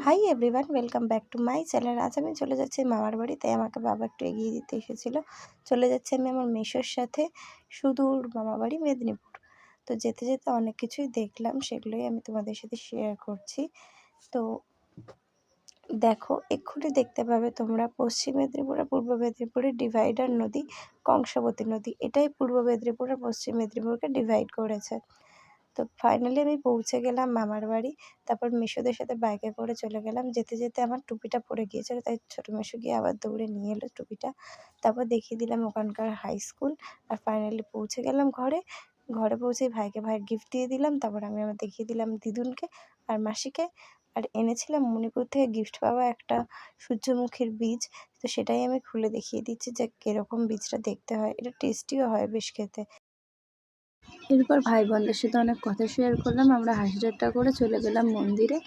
Hi everyone, welcome back to my channel. আজ আমি চলে যাচ্ছি মামার বাড়ি, তাই আমাকে বাবা একটু এগিয়ে দিতে এসেছিলো। চলে যাচ্ছি আমি আমার মেসোর সাথে সুদূর মামা বাড়ি মেদিনীপুর। তো যেতে যেতে অনেক কিছুই দেখলাম, সেগুলোই আমি তোমাদের সাথে শেয়ার করছি। তো দেখো, এক্ষুনি দেখতে পাবে তোমরা পশ্চিম মেদিনীপুর আর পূর্ব মেদিনীপুরের ডিভাইডার নদী কংসাবতী নদী। এটাই পূর্ব মেদিনীপুর আর পশ্চিম মেদিনীপুরকে ডিভাইড করেছে। তো ফাইনালি আমি পৌঁছে গেলাম মামার বাড়ি। তারপর মেসোদের সাথে বাইকে করে চলে গেলাম। যেতে যেতে আমার টুপিটা পড়ে গিয়েছিল, তাই ছোটো মেসো গিয়ে আবার দৌড়ে নিয়ে এলো টুপিটা। তারপর দেখিয়ে দিলাম ওখানকার হাই স্কুল। আর ফাইনালি পৌঁছে গেলাম ঘরে। ঘরে পৌঁছেই ভাইকে ভাইয়ের গিফট দিয়ে দিলাম। তারপর আমি আবার দেখিয়ে দিলাম দিদুনকে আর মাসিকে। আর এনেছিলাম মণিপুর থেকে গিফট পাওয়া একটা সূর্যমুখীর বীজ। তো সেটাই আমি খুলে দেখিয়ে দিচ্ছি যে কীরকম বীজটা দেখতে হয়। এটা টেস্টিও হয় বেশ খেতে। এরপর ভাই বোনদের সাথে অনেক কথা শেয়ার করলাম। আমরা হাসি ঠাট্টা করে চলে গেলাম মন্দিরে।